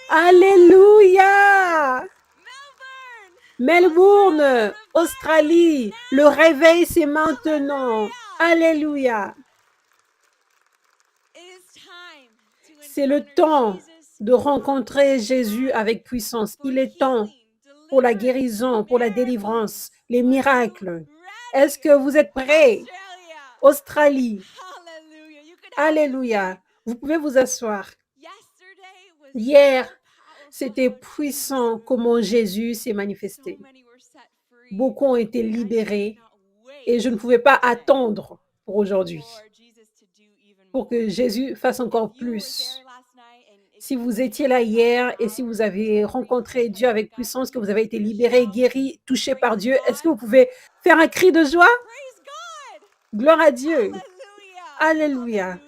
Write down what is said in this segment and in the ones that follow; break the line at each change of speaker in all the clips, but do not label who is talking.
Alléluia! Melbourne, Australie, le réveil c'est maintenant. Alléluia! C'est le temps de rencontrer Jésus avec puissance. Il est temps pour la guérison, pour la délivrance, les miracles. Est-ce que vous êtes prêts? Australie, alléluia. Vous pouvez vous asseoir. Hier, c'était puissant comment Jésus s'est manifesté. Beaucoup ont été libérés et je ne pouvais pas attendre pour aujourd'hui, pour que Jésus fasse encore plus. Si vous étiez là hier et si vous avez rencontré Dieu avec puissance, que vous avez été libéré, guéri, touché par Dieu, est-ce que vous pouvez faire un cri de joie? Gloire à Dieu. Alléluia.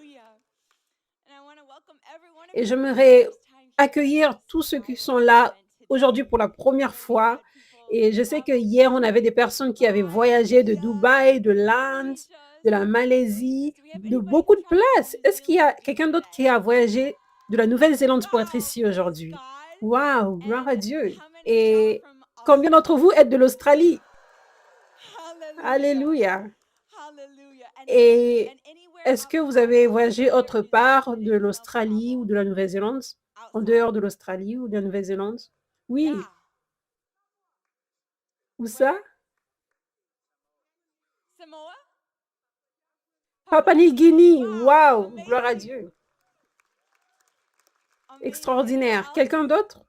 Et j'aimerais accueillir tous ceux qui sont là aujourd'hui pour la première fois. Et je sais que hier, on avait des personnes qui avaient voyagé de Dubaï, de l'Inde, de la Malaisie, de beaucoup de places. Est-ce qu'il y a quelqu'un d'autre qui a voyagé de la Nouvelle-Zélande pour être ici aujourd'hui? Waouh, gloire à Dieu. Et combien d'entre vous êtes de l'Australie? Alléluia. Et est-ce que vous avez voyagé autre part de l'Australie ou de la Nouvelle-Zélande? En dehors de l'Australie ou de la Nouvelle-Zélande? Oui. Où ça? Papua-Nouvelle-Guinée. Waouh, gloire à Dieu. Extraordinaire. Quelqu'un d'autre?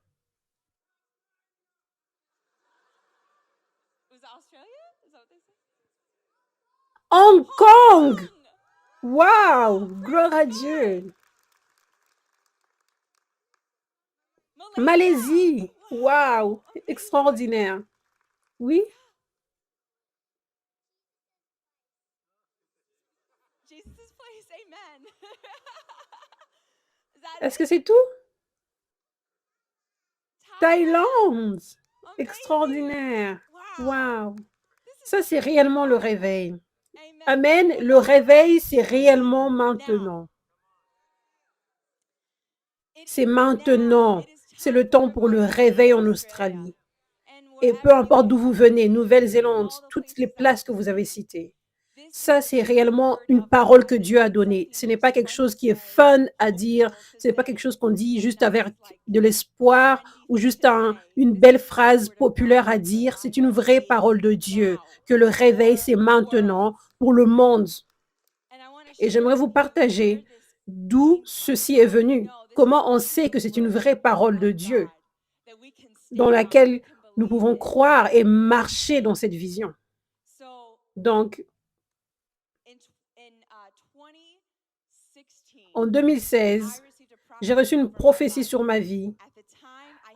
Hong Kong. Waouh, gloire à Dieu. Malaisie. Waouh, extraordinaire. Oui? Est-ce que c'est tout? Thaïlande. Extraordinaire. Waouh. Ça, c'est réellement le réveil. Amen. Le réveil, c'est réellement maintenant. C'est maintenant. C'est le temps pour le réveil en Australie. Et peu importe d'où vous venez, Nouvelle-Zélande, toutes les places que vous avez citées. Ça, c'est réellement une parole que Dieu a donnée. Ce n'est pas quelque chose qui est fun à dire. Ce n'est pas quelque chose qu'on dit juste avec de l'espoir ou juste une belle phrase populaire à dire. C'est une vraie parole de Dieu que le réveil, c'est maintenant pour le monde. Et j'aimerais vous partager d'où ceci est venu. Comment on sait que c'est une vraie parole de Dieu dans laquelle nous pouvons croire et marcher dans cette vision. Donc, en 2016, j'ai reçu une prophétie sur ma vie.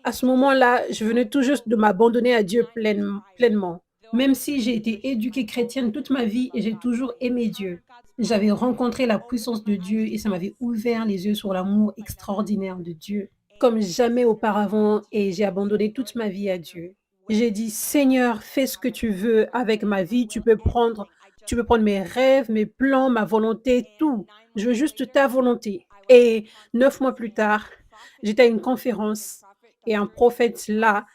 À ce moment-là, je venais tout juste de m'abandonner à Dieu pleinement. Même si j'ai été éduquée chrétienne toute ma vie et j'ai toujours aimé Dieu, j'avais rencontré la puissance de Dieu et ça m'avait ouvert les yeux sur l'amour extraordinaire de Dieu, comme jamais auparavant, et j'ai abandonné toute ma vie à Dieu. J'ai dit: «Seigneur, fais ce que tu veux avec ma vie, tu peux prendre mes rêves, mes plans, ma volonté, tout. Je veux juste ta volonté». Et 9 mois plus tard, j'étais à une conférence et un prophète là,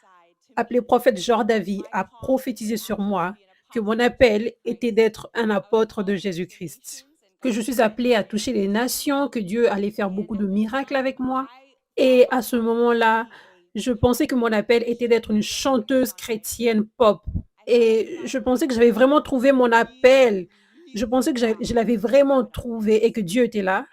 appelé prophète Jordavi, a prophétisé sur moi que mon appel était d'être un apôtre de Jésus-Christ, que je suis appelée à toucher les nations, que Dieu allait faire beaucoup de miracles avec moi. Et à ce moment-là, je pensais que mon appel était d'être une chanteuse chrétienne pop. Et je pensais que j'avais vraiment trouvé mon appel. Je pensais que je l'avais vraiment trouvé et que Dieu était là.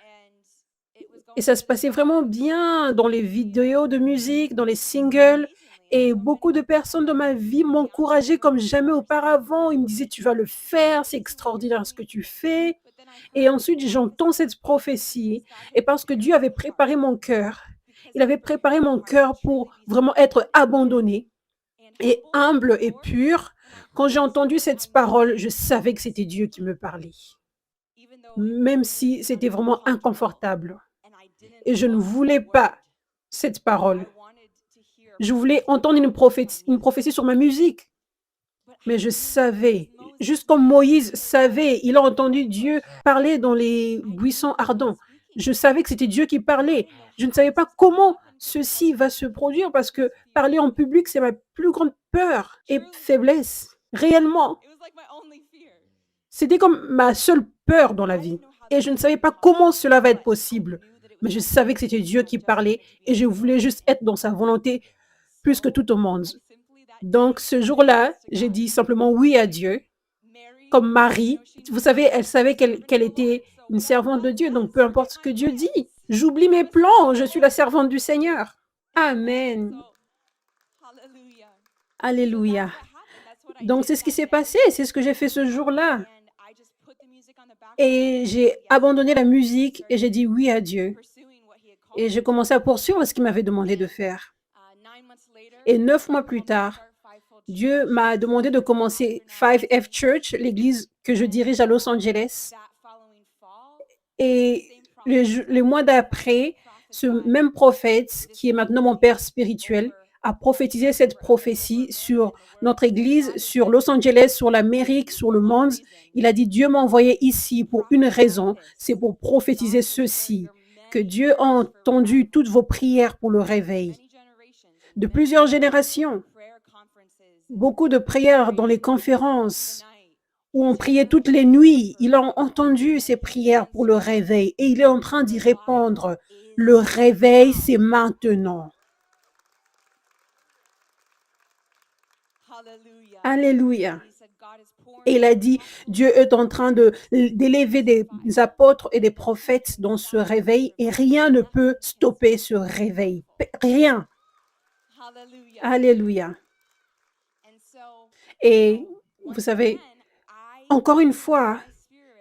Et ça se passait vraiment bien dans les vidéos de musique, dans les singles. Et beaucoup de personnes dans ma vie m'encourageaient comme jamais auparavant. Ils me disaient: «Tu vas le faire, c'est extraordinaire ce que tu fais». Et ensuite, j'entends cette prophétie et parce que Dieu avait préparé mon cœur, il avait préparé mon cœur pour vraiment être abandonné et humble et pur. Quand j'ai entendu cette parole, je savais que c'était Dieu qui me parlait, même si c'était vraiment inconfortable et je ne voulais pas cette parole. Je voulais entendre une prophétie sur ma musique, mais je savais, juste comme Moïse savait, il a entendu Dieu parler dans les buissons ardents. Je savais que c'était Dieu qui parlait. Je ne savais pas comment ceci va se produire parce que parler en public, c'est ma plus grande peur et faiblesse. Réellement, c'était comme ma seule peur dans la vie et je ne savais pas comment cela va être possible. Mais je savais que c'était Dieu qui parlait et je voulais juste être dans sa volonté plus que tout au monde. Donc ce jour-là, j'ai dit simplement oui à Dieu. Comme Marie, vous savez, elle savait qu'elle était une servante de Dieu, donc peu importe ce que Dieu dit, j'oublie mes plans, je suis la servante du Seigneur. Amen. Alléluia. Donc c'est ce qui s'est passé, c'est ce que j'ai fait ce jour-là. Et j'ai abandonné la musique et j'ai dit oui à Dieu. Et j'ai commencé à poursuivre ce qu'il m'avait demandé de faire. Et 9 mois plus tard, Dieu m'a demandé de commencer 5F Church, l'église que je dirige à Los Angeles. Et les mois d'après, ce même prophète, qui est maintenant mon père spirituel, a prophétisé cette prophétie sur notre église, sur Los Angeles, sur l'Amérique, sur le monde. Il a dit, Dieu m'a envoyé ici pour une raison, c'est pour prophétiser ceci, que Dieu a entendu toutes vos prières pour le réveil de plusieurs générations. Beaucoup de prières dans les conférences où on priait toutes les nuits. Il a entendu ces prières pour le réveil et il est en train d'y répondre. Le réveil, c'est maintenant. Alléluia. Et il a dit, Dieu est en train d'élever des apôtres et des prophètes dans ce réveil et rien ne peut stopper ce réveil. Rien. Alléluia. Et vous savez, encore une fois,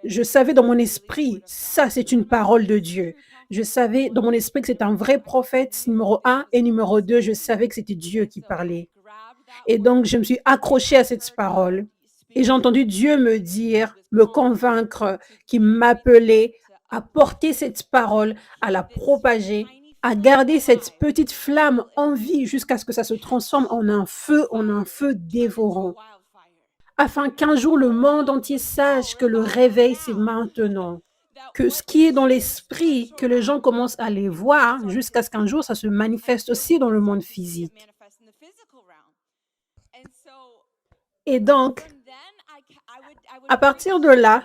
je savais dans mon esprit, ça c'est une parole de Dieu. Je savais dans mon esprit que c'est un vrai prophète, numéro 1, et numéro 2, je savais que c'était Dieu qui parlait. Et donc, je me suis accrochée à cette parole. Et j'ai entendu Dieu me dire, me convaincre, qui m'appelait à porter cette parole, à la propager, à garder cette petite flamme en vie jusqu'à ce que ça se transforme en un feu dévorant. Afin qu'un jour le monde entier sache que le réveil, c'est maintenant. Que ce qui est dans l'esprit, que les gens commencent à les voir jusqu'à ce qu'un jour, ça se manifeste aussi dans le monde physique. Et donc, à partir de là,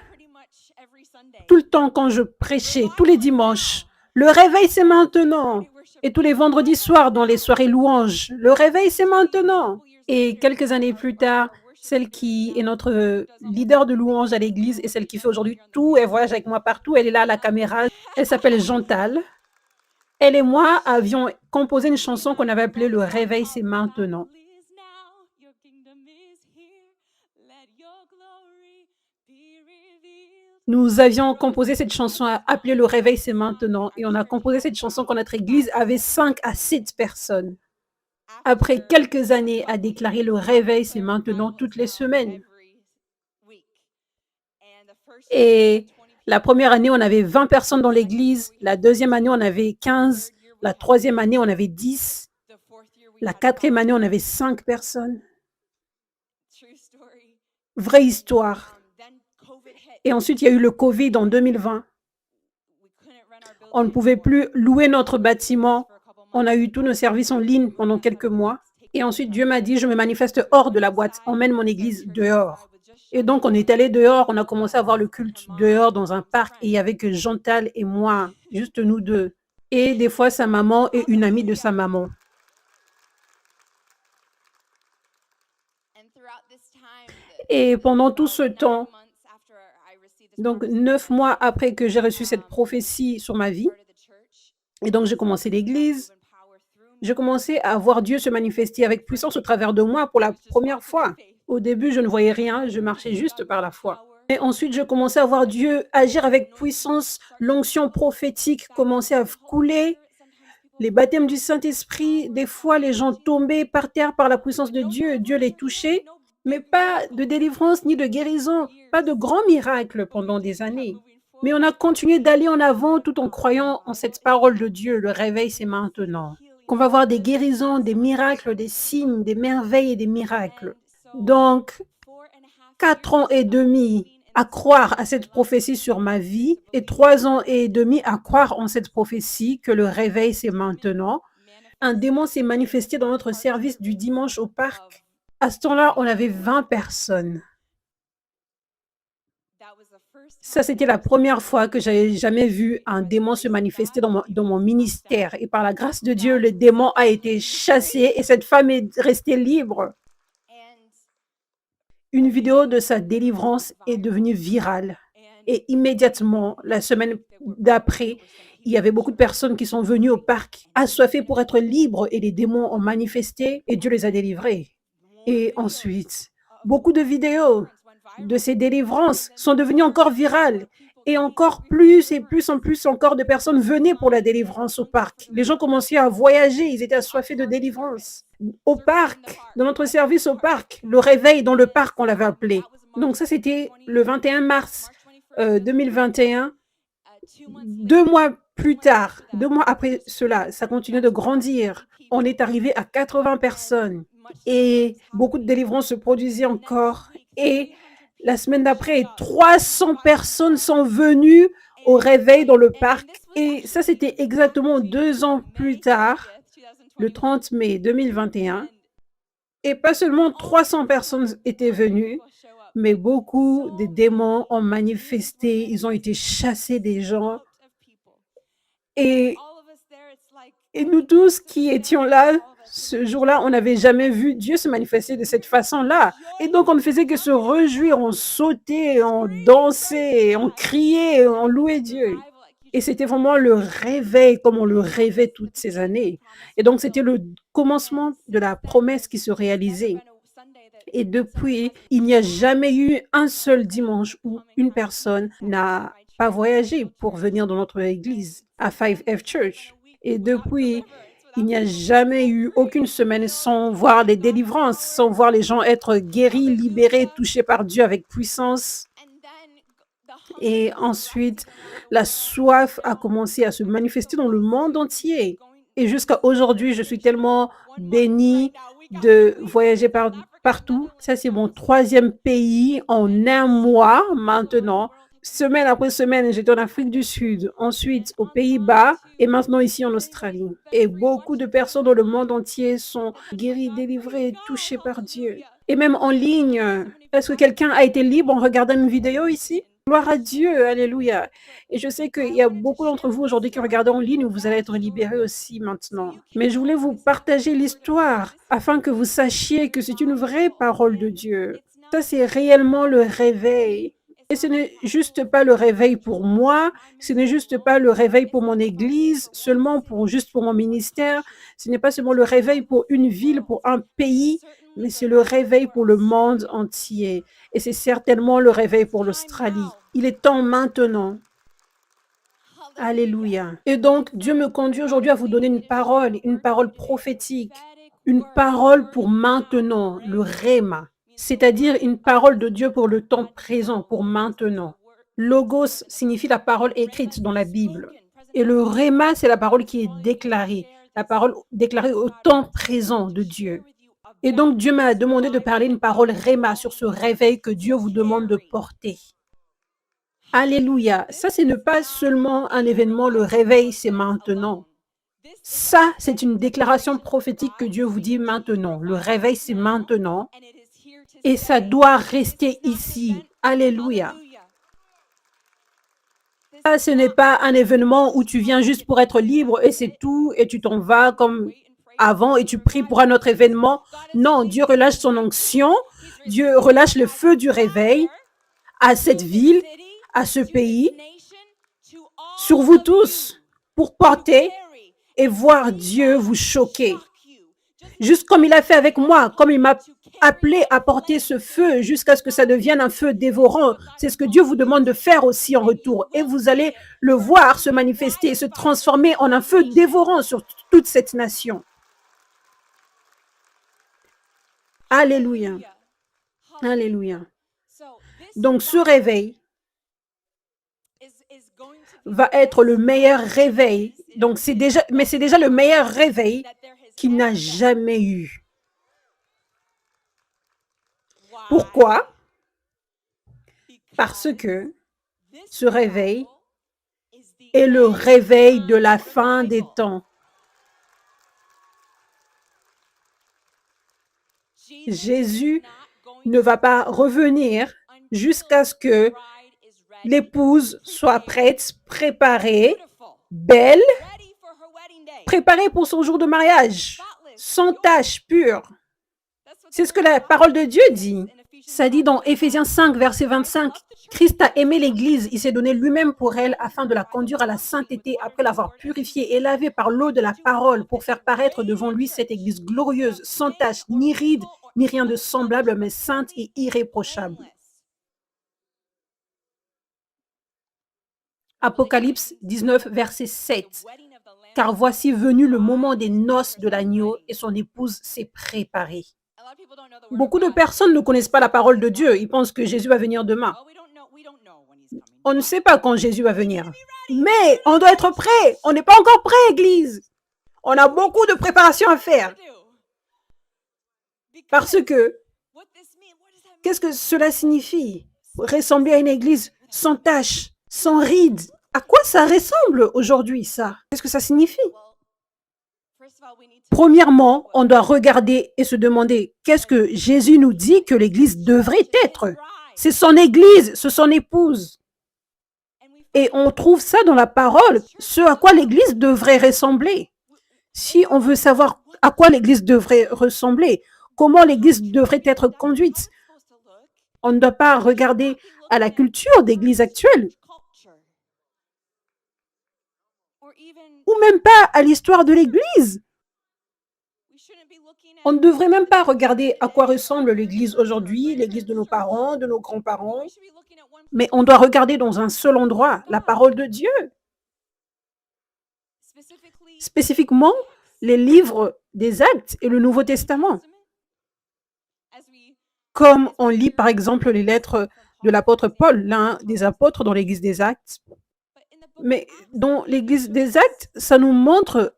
tout le temps quand je prêchais, tous les dimanches, le réveil c'est maintenant. Et tous les vendredis soirs dans les soirées louanges, le réveil c'est maintenant. Et quelques années plus tard, celle qui est notre leader de louange à l'église et celle qui fait aujourd'hui tout, elle voyage avec moi partout, elle est là à la caméra, elle s'appelle Chantal. Elle et moi avions composé une chanson qu'on avait appelée Le réveil c'est maintenant. Nous avions composé cette chanson appelée Le réveil c'est maintenant et on a composé cette chanson quand notre église avait 5 à 7 personnes. Après quelques années à déclarer le réveil c'est maintenant toutes les semaines. Et la première année, on avait 20 personnes dans l'église. La deuxième année, on avait 15. La troisième année, on avait 10. La quatrième année, on avait 5 personnes. Vraie histoire. Et ensuite, il y a eu le Covid en 2020. On ne pouvait plus louer notre bâtiment. On a eu tous nos services en ligne pendant quelques mois. Et ensuite, Dieu m'a dit, je me manifeste hors de la boîte. Emmène mon église dehors. Et donc, on est allé dehors. On a commencé à voir le culte dehors dans un parc. Et il y avait que Chantal et moi, juste nous deux. Et des fois, sa maman et une amie de sa maman. Et pendant tout ce temps, donc 9 mois après que j'ai reçu cette prophétie sur ma vie, et donc j'ai commencé l'église, j'ai commencé à voir Dieu se manifester avec puissance au travers de moi pour la première fois. Au début, je ne voyais rien, je marchais juste par la foi. Et ensuite, je commençais à voir Dieu agir avec puissance, l'onction prophétique commençait à couler, les baptêmes du Saint-Esprit, des fois les gens tombaient par terre par la puissance de Dieu, Dieu les touchait, mais pas de délivrance ni de guérison, pas de grands miracles pendant des années. Mais on a continué d'aller en avant tout en croyant en cette parole de Dieu, le réveil c'est maintenant. Qu'on va voir des guérisons, des miracles, des signes, des merveilles et des miracles. Donc, 4 ans et demi à croire à cette prophétie sur ma vie et 3 ans et demi à croire en cette prophétie que le réveil, c'est maintenant. Un démon s'est manifesté dans notre service du dimanche au parc. À ce temps-là, on avait 20 personnes. Ça, c'était la première fois que j'avais jamais vu un démon se manifester dans mon ministère. Et par la grâce de Dieu, le démon a été chassé et cette femme est restée libre. Une vidéo de sa délivrance est devenue virale. Et immédiatement, la semaine d'après, il y avait beaucoup de personnes qui sont venues au parc assoiffées pour être libres et les démons ont manifesté et Dieu les a délivrés. Et ensuite, beaucoup de vidéos de ces délivrances sont devenues encore virales. Et encore plus et plus en plus encore de personnes venaient pour la délivrance au parc. Les gens commençaient à voyager, ils étaient assoiffés de délivrance. Au parc, dans notre service au parc, le réveil dans le parc, on l'avait appelé. Donc ça, c'était le 21 mars 2021. 2 mois plus tard, 2 mois après cela, ça continuait de grandir. On est arrivé à 80 personnes et beaucoup de délivrances se produisaient encore. Et la semaine d'après, 300 personnes sont venues au réveil dans le parc. Et ça, c'était exactement 2 ans plus tard, le 30 mai 2021. Et pas seulement 300 personnes étaient venues, mais beaucoup de démons ont manifesté, ils ont été chassés des gens. Et, et nous tous qui étions là, ce jour-là, on n'avait jamais vu Dieu se manifester de cette façon-là. Et donc, on ne faisait que se réjouir, on sautait, on dansait, on criait, on louait Dieu. Et c'était vraiment le réveil, comme on le rêvait toutes ces années. Et donc, c'était le commencement de la promesse qui se réalisait. Et depuis, il n'y a jamais eu un seul dimanche où une personne n'a pas voyagé pour venir dans notre église à 5F Church. Et depuis, il n'y a jamais eu aucune semaine sans voir les délivrances, sans voir les gens être guéris, libérés, touchés par Dieu avec puissance. Et ensuite, la soif a commencé à se manifester dans le monde entier. Et jusqu'à aujourd'hui, je suis tellement bénie de voyager partout. Ça, c'est mon 3e pays en un mois maintenant. Semaine après semaine, j'étais en Afrique du Sud, ensuite aux Pays-Bas et maintenant ici en Australie. Et beaucoup de personnes dans le monde entier sont guéries, délivrées, touchées par Dieu. Et même en ligne, est-ce que quelqu'un a été libre en regardant une vidéo ici? Gloire à Dieu, alléluia. Et je sais qu'il y a beaucoup d'entre vous aujourd'hui qui regardent en ligne, vous allez être libérés aussi maintenant. Mais je voulais vous partager l'histoire afin que vous sachiez que c'est une vraie parole de Dieu. Ça, c'est réellement le réveil. Et ce n'est juste pas le réveil pour moi, ce n'est juste pas le réveil pour mon église, juste pour mon ministère, ce n'est pas seulement le réveil pour une ville, pour un pays, mais c'est le réveil pour le monde entier. Et c'est certainement le réveil pour l'Australie. Il est temps maintenant. Alléluia. Et donc, Dieu me conduit aujourd'hui à vous donner une parole prophétique, une parole pour maintenant, le Réma, c'est-à-dire une parole de Dieu pour le temps présent, pour maintenant. Logos signifie la parole écrite dans la Bible. Et le Réma, c'est la parole qui est déclarée, la parole déclarée au temps présent de Dieu. Et donc, Dieu m'a demandé de parler une parole Réma sur ce réveil que Dieu vous demande de porter. Alléluia. Ça, ce n'est pas seulement un événement, le réveil, c'est maintenant. Ça, c'est une déclaration prophétique que Dieu vous dit maintenant. Le réveil, c'est maintenant. Et ça doit rester ici. Alléluia. Ça, ce n'est pas un événement où tu viens juste pour être libre et c'est tout, et tu t'en vas comme avant et tu pries pour un autre événement. Non, Dieu relâche son onction. Dieu relâche le feu du réveil à cette ville, à ce pays, sur vous tous, pour porter et voir Dieu vous choquer. Juste comme il a fait avec moi, comme il m'a appelé à porter ce feu jusqu'à ce que ça devienne un feu dévorant. C'est ce que Dieu vous demande de faire aussi en retour. Et vous allez le voir se manifester, se transformer en un feu dévorant sur toute cette nation. Alléluia. Alléluia. Donc ce réveil va être le meilleur réveil. Donc c'est déjà le meilleur réveil qu'il n'a jamais eu. Pourquoi? Parce que ce réveil est le réveil de la fin des temps. Jésus ne va pas revenir jusqu'à ce que l'épouse soit prête, préparée, belle, préparée pour son jour de mariage, sans tache, pure. C'est ce que la parole de Dieu dit. Ça dit dans Éphésiens 5, verset 25, Christ a aimé l'Église, il s'est donné lui-même pour elle afin de la conduire à la sainteté après l'avoir purifiée et lavée par l'eau de la parole pour faire paraître devant lui cette Église glorieuse, sans tache, ni ride, ni rien de semblable, mais sainte et irréprochable. Apocalypse 19, verset 7. Car voici venu le moment des noces de l'agneau et son épouse s'est préparée. Beaucoup de personnes ne connaissent pas la parole de Dieu. Ils pensent que Jésus va venir demain. On ne sait pas quand Jésus va venir. Mais on doit être prêt. On n'est pas encore prêt, Église. On a beaucoup de préparation à faire. Parce que, qu'est-ce que cela signifie? Ressembler à une Église sans tache, sans rides. À quoi ça ressemble aujourd'hui, ça? Qu'est-ce que ça signifie? Premièrement, on doit regarder et se demander qu'est-ce que Jésus nous dit que l'Église devrait être. C'est son Église, c'est son épouse. Et on trouve ça dans la parole, ce à quoi l'Église devrait ressembler. Si on veut savoir à quoi l'Église devrait ressembler, comment l'Église devrait être conduite, on ne doit pas regarder à la culture d'Église actuelle, ou même pas à l'histoire de l'Église. On ne devrait même pas regarder à quoi ressemble l'Église aujourd'hui, l'Église de nos parents, de nos grands-parents, mais on doit regarder dans un seul endroit, la parole de Dieu. Spécifiquement, les livres des Actes et le Nouveau Testament. Comme on lit par exemple les lettres de l'apôtre Paul, l'un des apôtres dans l'Église des Actes. Mais dans l'Église des Actes, ça nous montre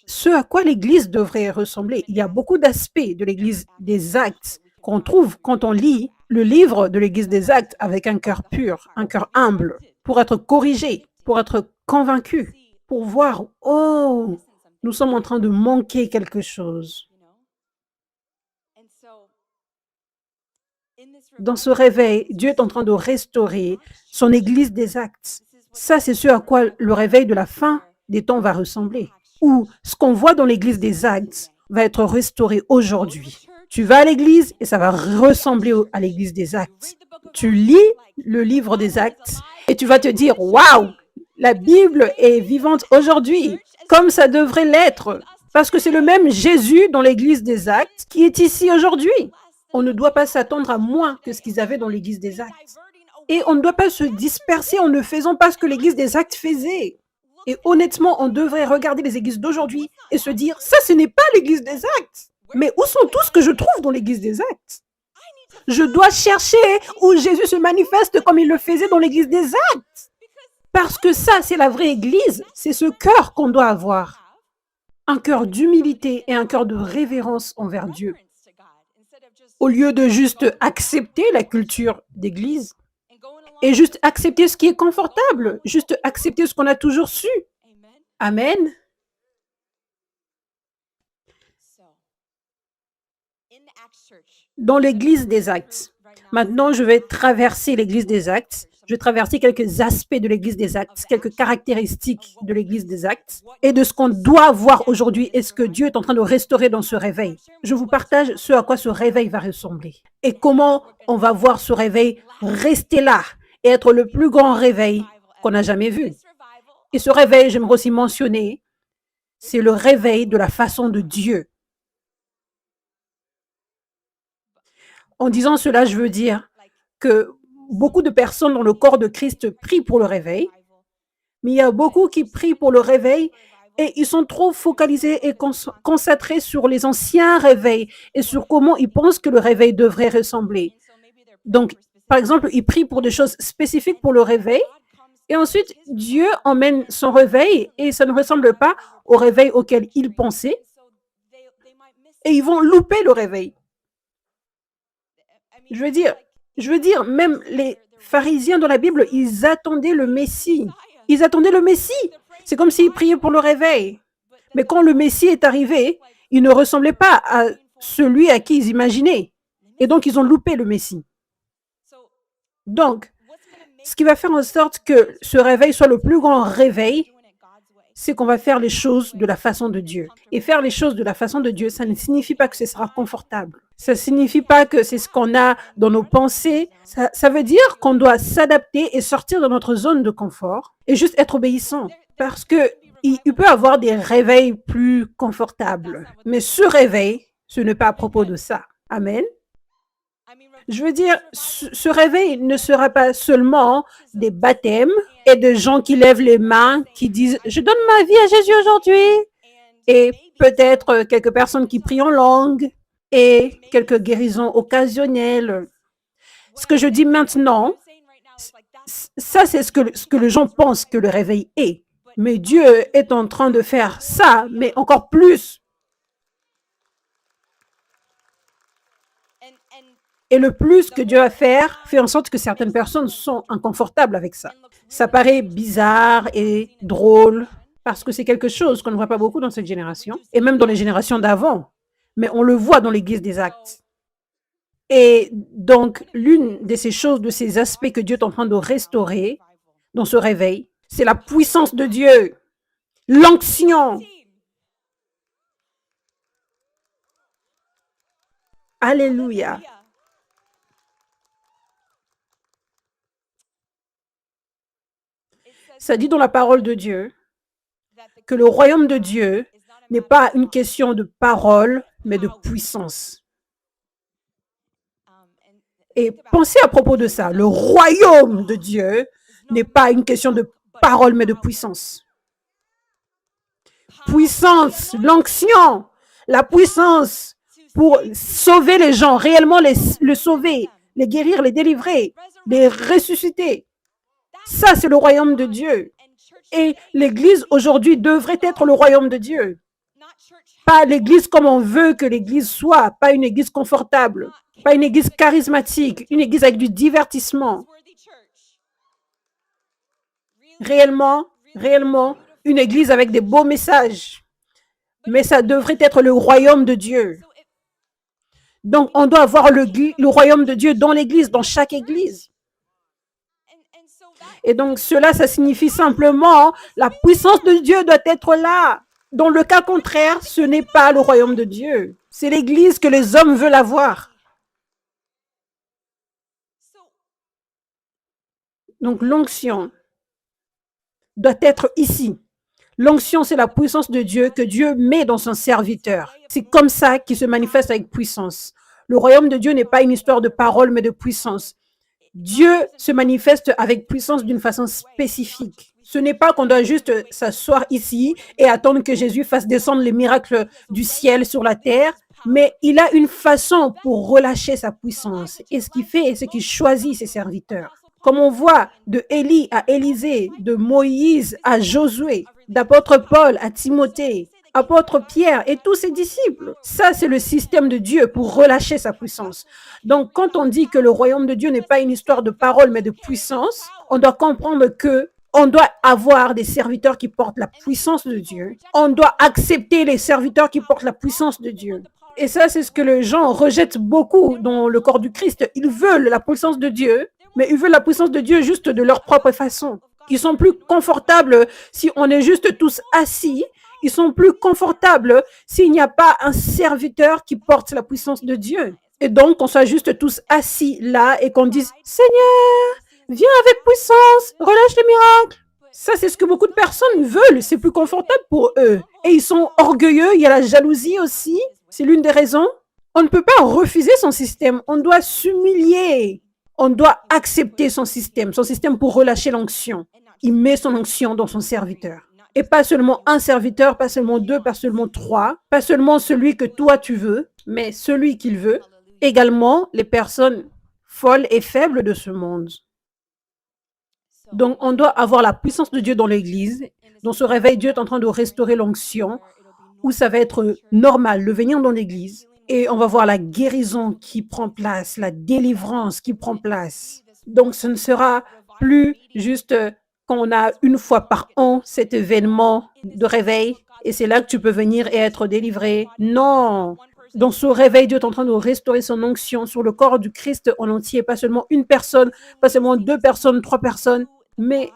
ce à quoi l'Église devrait ressembler. Il y a beaucoup d'aspects de l'Église des Actes qu'on trouve quand on lit le livre de l'Église des Actes avec un cœur pur, un cœur humble, pour être corrigé, pour être convaincu, pour voir, oh, nous sommes en train de manquer quelque chose. Dans ce réveil, Dieu est en train de restaurer son Église des Actes. Ça, c'est ce à quoi le réveil de la fin des temps va ressembler. Ou ce qu'on voit dans l'Église des Actes va être restauré aujourd'hui. Tu vas à l'Église et ça va ressembler à l'Église des Actes. Tu lis le livre des Actes et tu vas te dire, waouh, la Bible est vivante aujourd'hui, comme ça devrait l'être. Parce que c'est le même Jésus dans l'Église des Actes qui est ici aujourd'hui. On ne doit pas s'attendre à moins que ce qu'ils avaient dans l'Église des Actes. Et on ne doit pas se disperser en ne faisant pas ce que l'Église des Actes faisait. Et honnêtement, on devrait regarder les églises d'aujourd'hui et se dire, ça, ce n'est pas l'Église des Actes. Mais où sont tous ce que je trouve dans l'Église des Actes? Je dois chercher où Jésus se manifeste comme il le faisait dans l'Église des Actes. Parce que ça, c'est la vraie Église. C'est ce cœur qu'on doit avoir. Un cœur d'humilité et un cœur de révérence envers Dieu. Au lieu de juste accepter la culture d'Église et juste accepter ce qui est confortable, juste accepter ce qu'on a toujours su. Amen. Dans l'Église des Actes. Maintenant, je vais traverser l'Église des Actes. Je vais traverser quelques aspects de l'Église des Actes, quelques caractéristiques de l'Église des Actes et de ce qu'on doit voir aujourd'hui et ce que Dieu est en train de restaurer dans ce réveil. Je vous partage ce à quoi ce réveil va ressembler et comment on va voir ce réveil rester là et être le plus grand réveil qu'on n'a jamais vu. Et ce réveil, j'aimerais aussi mentionner, c'est le réveil de la façon de Dieu. En disant cela, je veux dire que beaucoup de personnes dans le corps de Christ prient pour le réveil, mais il y a beaucoup qui prient pour le réveil et ils sont trop focalisés et concentrés sur les anciens réveils et sur comment ils pensent que le réveil devrait ressembler. Donc, par exemple, ils prient pour des choses spécifiques pour le réveil et ensuite, Dieu emmène son réveil et ça ne ressemble pas au réveil auquel ils pensaient et ils vont louper le réveil. Je veux dire, même les pharisiens dans la Bible, ils attendaient le Messie. Ils attendaient le Messie. C'est comme s'ils priaient pour le réveil. Mais quand le Messie est arrivé, il ne ressemblait pas à celui à qui ils imaginaient. Et donc, ils ont loupé le Messie. Donc, ce qui va faire en sorte que ce réveil soit le plus grand réveil, c'est qu'on va faire les choses de la façon de Dieu. Et faire les choses de la façon de Dieu, ça ne signifie pas que ce sera confortable. Ça ne signifie pas que c'est ce qu'on a dans nos pensées. Ça veut dire qu'on doit s'adapter et sortir de notre zone de confort et juste être obéissant. Parce que il peut y avoir des réveils plus confortables. Mais ce réveil, ce n'est pas à propos de ça. Amen. Je veux dire, ce réveil ne sera pas seulement des baptêmes et de gens qui lèvent les mains, qui disent « Je donne ma vie à Jésus aujourd'hui » et peut-être quelques personnes qui prient en langue et quelques guérisons occasionnelles. Ce que je dis maintenant, ça c'est ce que les gens pensent que le réveil est. Mais Dieu est en train de faire ça, mais encore plus. Et le plus que Dieu va faire fait en sorte que certaines personnes sont inconfortables avec ça. Ça paraît bizarre et drôle parce que c'est quelque chose qu'on ne voit pas beaucoup dans cette génération et même dans les générations d'avant. Mais on le voit dans l'Église des Actes. Et donc, l'une de ces choses, de ces aspects que Dieu est en train de restaurer dans ce réveil, c'est la puissance de Dieu, l'onction. Alléluia. Ça dit dans la parole de Dieu que le royaume de Dieu n'est pas une question de parole, mais de puissance. Et pensez à propos de ça, le royaume de Dieu n'est pas une question de parole, mais de puissance. Puissance, l'onction, la puissance pour sauver les gens, réellement les sauver, les guérir, les délivrer, les ressusciter. Ça, c'est le royaume de Dieu. Et l'Église aujourd'hui devrait être le royaume de Dieu. Pas l'Église comme on veut que l'Église soit, pas une Église confortable, pas une Église charismatique, une Église avec du divertissement. Réellement, une Église avec des beaux messages. Mais ça devrait être le royaume de Dieu. Donc, on doit avoir le royaume de Dieu dans l'Église, dans chaque Église. Et donc, cela, ça signifie simplement la puissance de Dieu doit être là. Dans le cas contraire, ce n'est pas le royaume de Dieu. C'est l'Église que les hommes veulent avoir. Donc, l'onction doit être ici. L'onction, c'est la puissance de Dieu que Dieu met dans son serviteur. C'est comme ça qu'il se manifeste avec puissance. Le royaume de Dieu n'est pas une histoire de parole, mais de puissance. Dieu se manifeste avec puissance d'une façon spécifique. Ce n'est pas qu'on doit juste s'asseoir ici et attendre que Jésus fasse descendre les miracles du ciel sur la terre, mais il a une façon pour relâcher sa puissance. Et ce qu'il fait, c'est qu'il choisit ses serviteurs. Comme on voit de Élie à Élisée, de Moïse à Josué, d'apôtre Paul à Timothée, apôtre Pierre et tous ses disciples. Ça, c'est le système de Dieu pour relâcher sa puissance. Donc, quand on dit que le royaume de Dieu n'est pas une histoire de parole, mais de puissance, on doit comprendre que on doit avoir des serviteurs qui portent la puissance de Dieu. On doit accepter les serviteurs qui portent la puissance de Dieu. Et ça, c'est ce que les gens rejettent beaucoup dans le corps du Christ. Ils veulent la puissance de Dieu, mais ils veulent la puissance de Dieu juste de leur propre façon. Ils sont plus confortables si on est juste tous assis. Ils sont plus confortables s'il n'y a pas un serviteur qui porte la puissance de Dieu. Et donc, qu'on soit juste tous assis là et qu'on dise « Seigneur, viens avec puissance, relâche les miracles ». Ça, c'est ce que beaucoup de personnes veulent. C'est plus confortable pour eux. Et ils sont orgueilleux. Il y a la jalousie aussi. C'est l'une des raisons. On ne peut pas refuser son système. On doit s'humilier. On doit accepter son système pour relâcher l'onction. Il met son onction dans son serviteur. Et pas seulement un serviteur, pas seulement deux, pas seulement trois, pas seulement celui que toi tu veux, mais celui qu'il veut. Également les personnes folles et faibles de ce monde. Donc, on doit avoir la puissance de Dieu dans l'Église. Dans ce réveil, Dieu est en train de restaurer l'onction, où ça va être normal de venir dans l'Église. Et on va voir la guérison qui prend place, la délivrance qui prend place. Donc, ce ne sera plus juste quand on a une fois par an cet événement de réveil et c'est là que tu peux venir et être délivré. Non. Dans ce réveil, Dieu est en train de restaurer son onction sur le corps du Christ en entier, pas seulement une personne, pas seulement deux personnes, trois personnes, mais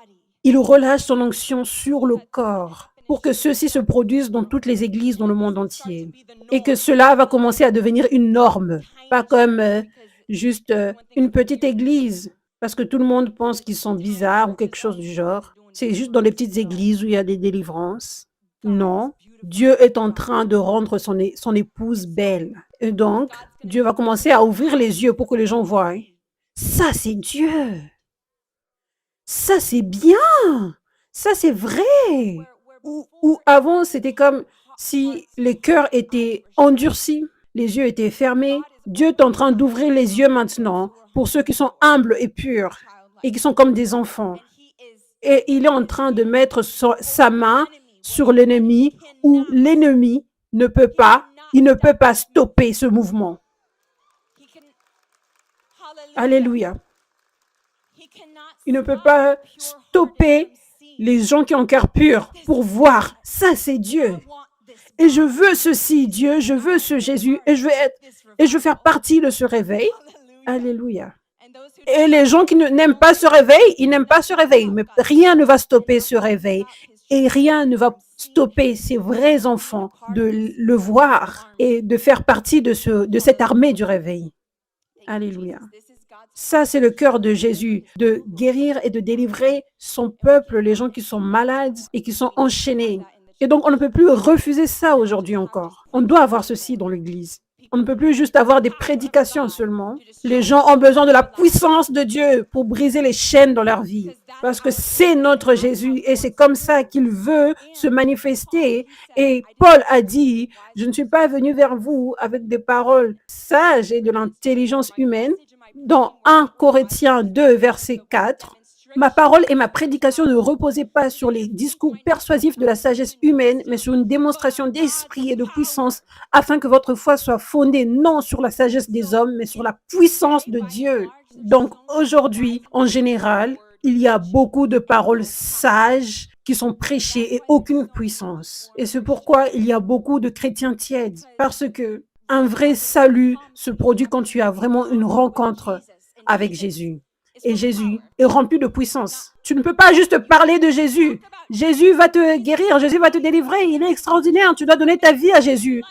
il relâche son onction sur le corps pour que ceux-ci se produisent dans toutes les églises dans le monde entier et que cela va commencer à devenir une norme, pas comme juste une petite église parce que tout le monde pense qu'ils sont bizarres ou quelque chose du genre. C'est juste dans les petites églises où il y a des délivrances. Non, Dieu est en train de rendre son épouse belle. Et donc, Dieu va commencer à ouvrir les yeux pour que les gens voient. Ça, c'est Dieu. Ça, c'est bien. Ça, c'est vrai. Ou avant, c'était comme si les cœurs étaient endurcis, les yeux étaient fermés. Dieu est en train d'ouvrir les yeux maintenant pour ceux qui sont humbles et purs et qui sont comme des enfants. Et il est en train de mettre sa main sur l'ennemi où l'ennemi il ne peut pas stopper ce mouvement. Alléluia. Il ne peut pas stopper les gens qui ont cœur pur pour voir. Ça, c'est Dieu. Et je veux ceci, Dieu, je veux ce Jésus, et je veux faire partie de ce réveil. Alléluia. Et les gens qui n'aiment pas ce réveil, ils n'aiment pas ce réveil, mais rien ne va stopper ce réveil. Et rien ne va stopper ces vrais enfants de le voir et de faire partie de cette armée du réveil. Alléluia. Ça, c'est le cœur de Jésus, de guérir et de délivrer son peuple, les gens qui sont malades et qui sont enchaînés. Et donc, on ne peut plus refuser ça aujourd'hui encore. On doit avoir ceci dans l'Église. On ne peut plus juste avoir des prédications seulement. Les gens ont besoin de la puissance de Dieu pour briser les chaînes dans leur vie. Parce que c'est notre Jésus et c'est comme ça qu'il veut se manifester. Et Paul a dit, je ne suis pas venu vers vous avec des paroles sages et de l'intelligence humaine. Dans 1 Corinthiens 2, verset 4, ma parole et ma prédication ne reposaient pas sur les discours persuasifs de la sagesse humaine, mais sur une démonstration d'esprit et de puissance, afin que votre foi soit fondée non sur la sagesse des hommes, mais sur la puissance de Dieu. Donc aujourd'hui, en général, il y a beaucoup de paroles sages qui sont prêchées et aucune puissance. Et c'est pourquoi il y a beaucoup de chrétiens tièdes, parce que un vrai salut se produit quand tu as vraiment une rencontre avec Jésus. Et Jésus est rempli de puissance. Tu ne peux pas juste parler de Jésus. Jésus va te guérir, Jésus va te délivrer, il est extraordinaire, tu dois donner ta vie à Jésus.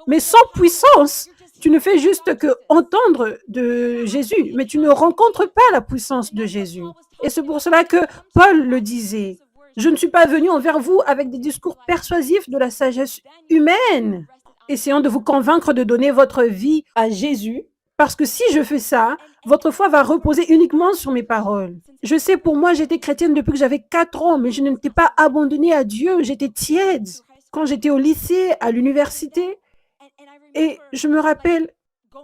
Mais sans puissance, tu ne fais juste que entendre de Jésus, mais tu ne rencontres pas la puissance de Jésus. Et c'est pour cela que Paul le disait. Je ne suis pas venu envers vous avec des discours persuasifs de la sagesse humaine, essayant de vous convaincre de donner votre vie à Jésus, parce que si je fais ça, votre foi va reposer uniquement sur mes paroles. Je sais, pour moi, j'étais chrétienne depuis que j'avais 4 ans, mais je n'étais pas abandonnée à Dieu, j'étais tiède. Quand j'étais au lycée, à l'université, et je me rappelle,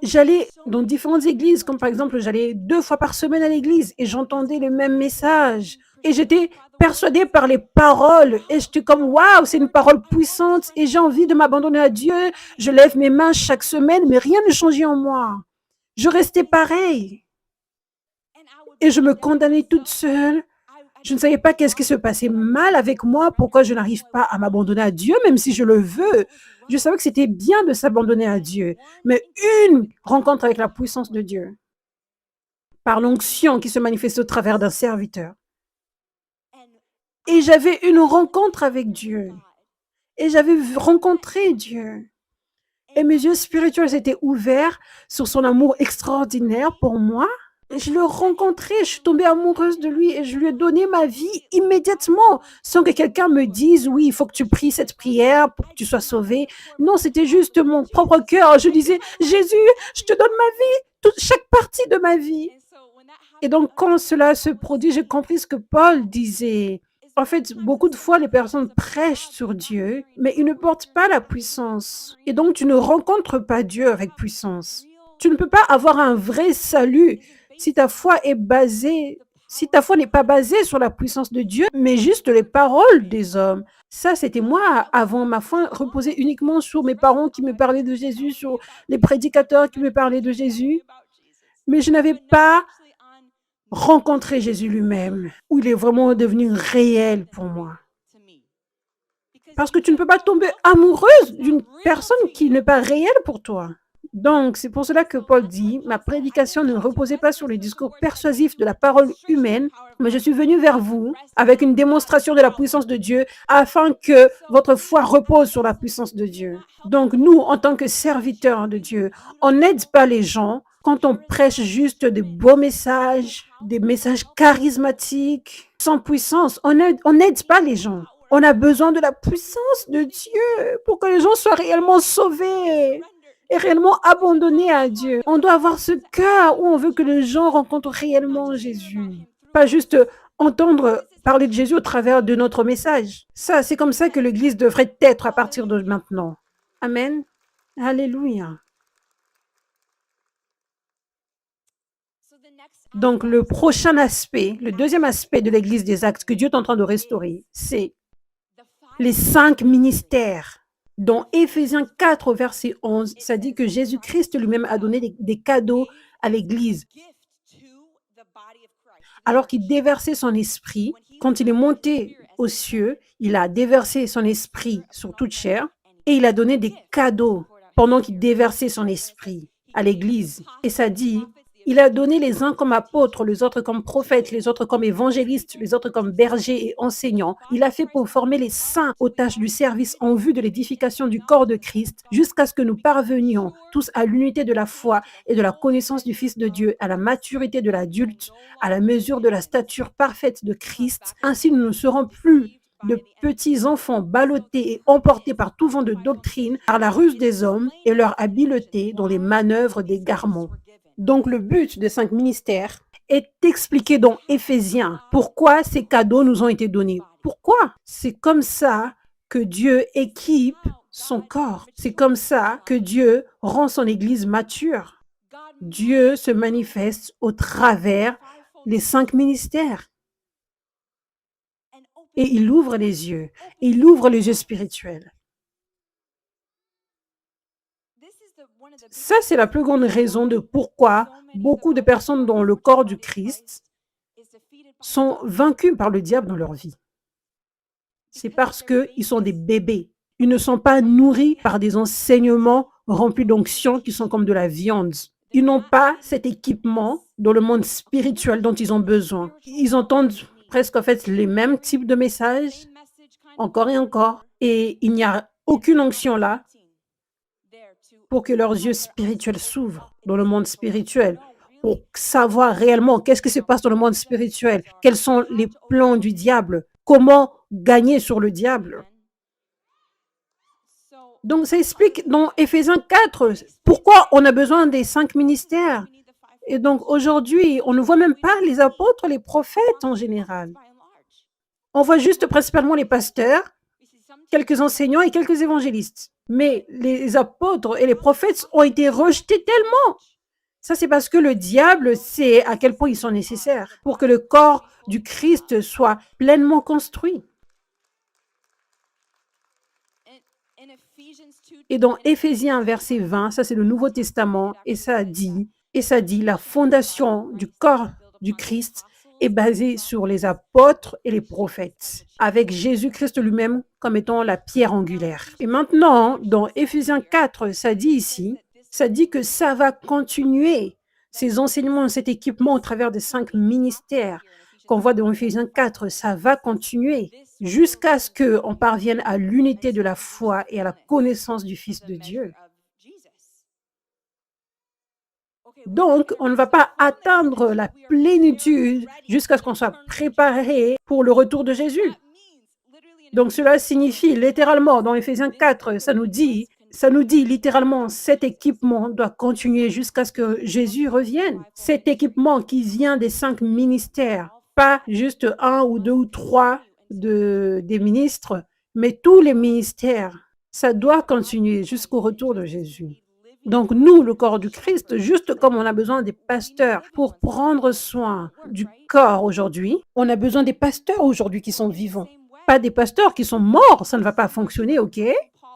j'allais dans différentes églises, comme par exemple, j'allais 2 fois par semaine à l'église et j'entendais le même message. Et j'étais persuadée par les paroles et j'étais comme waouh, c'est une parole puissante et j'ai envie de m'abandonner à Dieu. Je lève mes mains chaque semaine, mais rien ne changeait en moi. Je restais pareil et je me condamnais toute seule. Je ne savais pas qu'est-ce qui se passait mal avec moi, pourquoi je n'arrive pas à m'abandonner à Dieu, même si je le veux. Je savais que c'était bien de s'abandonner à Dieu, mais une rencontre avec la puissance de Dieu, par l'onction qui se manifeste au travers d'un serviteur. Et j'avais une rencontre avec Dieu. Et j'avais rencontré Dieu. Et mes yeux spirituels s'étaient ouverts sur son amour extraordinaire pour moi. Et je le rencontrais, je suis tombée amoureuse de lui et je lui ai donné ma vie immédiatement, sans que quelqu'un me dise, oui, il faut que tu pries cette prière pour que tu sois sauvé. Non, c'était juste mon propre cœur. Je disais, Jésus, je te donne ma vie, chaque partie de ma vie. Et donc, quand cela se produit, j'ai compris ce que Paul disait. En fait, beaucoup de fois, les personnes prêchent sur Dieu, mais ils ne portent pas la puissance. Et donc, tu ne rencontres pas Dieu avec puissance. Tu ne peux pas avoir un vrai salut si ta foi n'est pas basée sur la puissance de Dieu, mais juste les paroles des hommes. Ça, c'était moi avant. Ma foi reposait uniquement sur mes parents qui me parlaient de Jésus, sur les prédicateurs qui me parlaient de Jésus. Mais je n'avais pas rencontrer Jésus lui-même, où il est vraiment devenu réel pour moi. Parce que tu ne peux pas tomber amoureuse d'une personne qui n'est pas réelle pour toi. Donc, c'est pour cela que Paul dit, ma prédication ne reposait pas sur les discours persuasifs de la parole humaine, mais je suis venu vers vous avec une démonstration de la puissance de Dieu afin que votre foi repose sur la puissance de Dieu. Donc, nous, en tant que serviteurs de Dieu, on n'aide pas les gens quand on prêche juste des beaux messages, des messages charismatiques, sans puissance. On n'aide pas les gens. On a besoin de la puissance de Dieu pour que les gens soient réellement sauvés et réellement abandonnés à Dieu. On doit avoir ce cœur où on veut que les gens rencontrent réellement Jésus. Pas juste entendre parler de Jésus au travers de notre message. Ça, c'est comme ça que l'Église devrait être à partir de maintenant. Amen. Alléluia. Donc, le prochain aspect, le deuxième aspect de l'Église des Actes que Dieu est en train de restaurer, c'est les 5 ministères. Dans Éphésiens 4, verset 11, ça dit que Jésus-Christ lui-même a donné des cadeaux à l'Église. Alors qu'il déversait son esprit, quand il est monté aux cieux, il a déversé son esprit sur toute chair et il a donné des cadeaux pendant qu'il déversait son esprit à l'Église. Et ça dit, il a donné les uns comme apôtres, les autres comme prophètes, les autres comme évangélistes, les autres comme bergers et enseignants. Il a fait pour former les saints aux tâches du service en vue de l'édification du corps de Christ, jusqu'à ce que nous parvenions tous à l'unité de la foi et de la connaissance du Fils de Dieu, à la maturité de l'adulte, à la mesure de la stature parfaite de Christ. Ainsi, nous ne serons plus de petits enfants ballottés et emportés par tout vent de doctrine, par la ruse des hommes et leur habileté dans les manœuvres d'égarement. Donc, le but des 5 ministères est expliqué dans Éphésiens. Pourquoi ces cadeaux nous ont été donnés? Pourquoi? C'est comme ça que Dieu équipe son corps. C'est comme ça que Dieu rend son Église mature. Dieu se manifeste au travers des 5 ministères. Et il ouvre les yeux. Et il ouvre les yeux spirituels. Ça, c'est la plus grande raison de pourquoi beaucoup de personnes dans le corps du Christ sont vaincues par le diable dans leur vie. C'est parce qu'ils sont des bébés. Ils ne sont pas nourris par des enseignements remplis d'onction qui sont comme de la viande. Ils n'ont pas cet équipement dans le monde spirituel dont ils ont besoin. Ils entendent presque en fait les mêmes types de messages, encore et encore, et il n'y a aucune onction là pour que leurs yeux spirituels s'ouvrent dans le monde spirituel, pour savoir réellement qu'est-ce qui se passe dans le monde spirituel, quels sont les plans du diable, comment gagner sur le diable. Donc, ça explique dans Éphésiens 4 pourquoi on a besoin des 5 ministères. Et donc, aujourd'hui, on ne voit même pas les apôtres, les prophètes en général. On voit juste principalement les pasteurs, quelques enseignants et quelques évangélistes. Mais les apôtres et les prophètes ont été rejetés tellement. Ça, c'est parce que le diable sait à quel point ils sont nécessaires pour que le corps du Christ soit pleinement construit. Et dans Éphésiens verset 20, ça c'est le Nouveau Testament, et ça dit, la fondation du corps du Christ est basée sur les apôtres et les prophètes, avec Jésus-Christ lui-même comme étant la pierre angulaire. Et maintenant, dans Éphésiens 4, ça dit ici, ça dit que ça va continuer, ces enseignements, cet équipement au travers des 5 ministères qu'on voit dans Éphésiens 4, ça va continuer jusqu'à ce qu'on parvienne à l'unité de la foi et à la connaissance du Fils de Dieu. Donc, on ne va pas atteindre la plénitude jusqu'à ce qu'on soit préparé pour le retour de Jésus. Donc, cela signifie littéralement, dans Éphésiens 4, ça nous dit littéralement, cet équipement doit continuer jusqu'à ce que Jésus revienne. Cet équipement qui vient des 5 ministères, pas juste 1 ou 2 ou 3 des ministres, mais tous les ministères, ça doit continuer jusqu'au retour de Jésus. Donc nous, le corps du Christ, juste comme on a besoin des pasteurs pour prendre soin du corps aujourd'hui, on a besoin des pasteurs aujourd'hui qui sont vivants. Pas des pasteurs qui sont morts, ça ne va pas fonctionner, ok?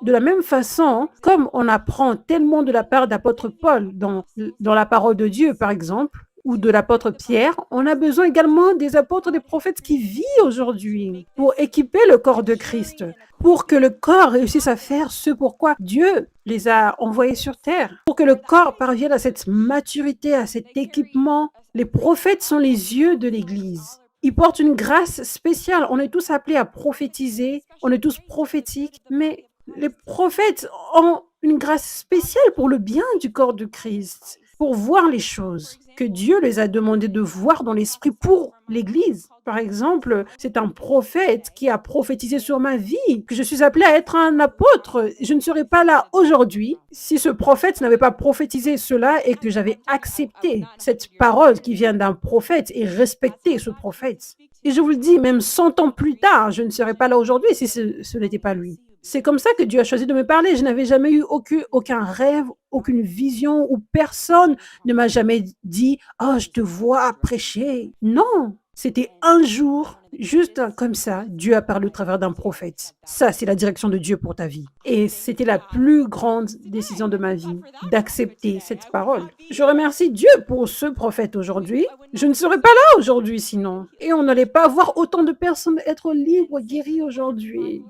De la même façon, comme on apprend tellement de la part d'apôtre Paul dans la parole de Dieu, par exemple, ou de l'apôtre Pierre, on a besoin également des apôtres, des prophètes qui vivent aujourd'hui pour équiper le corps de Christ, pour que le corps réussisse à faire ce pourquoi Dieu les a envoyés sur terre, pour que le corps parvienne à cette maturité, à cet équipement. Les prophètes sont les yeux de l'Église. Ils portent une grâce spéciale. On est tous appelés à prophétiser, on est tous prophétiques, mais les prophètes ont une grâce spéciale pour le bien du corps de Christ, pour voir les choses que Dieu les a demandé de voir dans l'esprit pour l'Église. Par exemple, c'est un prophète qui a prophétisé sur ma vie, que je suis appelé à être un apôtre. Je ne serais pas là aujourd'hui si ce prophète n'avait pas prophétisé cela et que j'avais accepté cette parole qui vient d'un prophète et respecté ce prophète. Et je vous le dis, même 100 ans plus tard, je ne serais pas là aujourd'hui si ce n'était pas lui. C'est comme ça que Dieu a choisi de me parler. Je n'avais jamais eu aucun rêve, aucune vision, où personne ne m'a jamais dit « Oh, je te vois prêcher ». Non, c'était un jour, juste comme ça, Dieu a parlé au travers d'un prophète. Ça, c'est la direction de Dieu pour ta vie. Et c'était la plus grande décision de ma vie, d'accepter cette parole. Je remercie Dieu pour ce prophète aujourd'hui. Je ne serais pas là aujourd'hui sinon. Et on n'allait pas voir autant de personnes être libres, guéries aujourd'hui,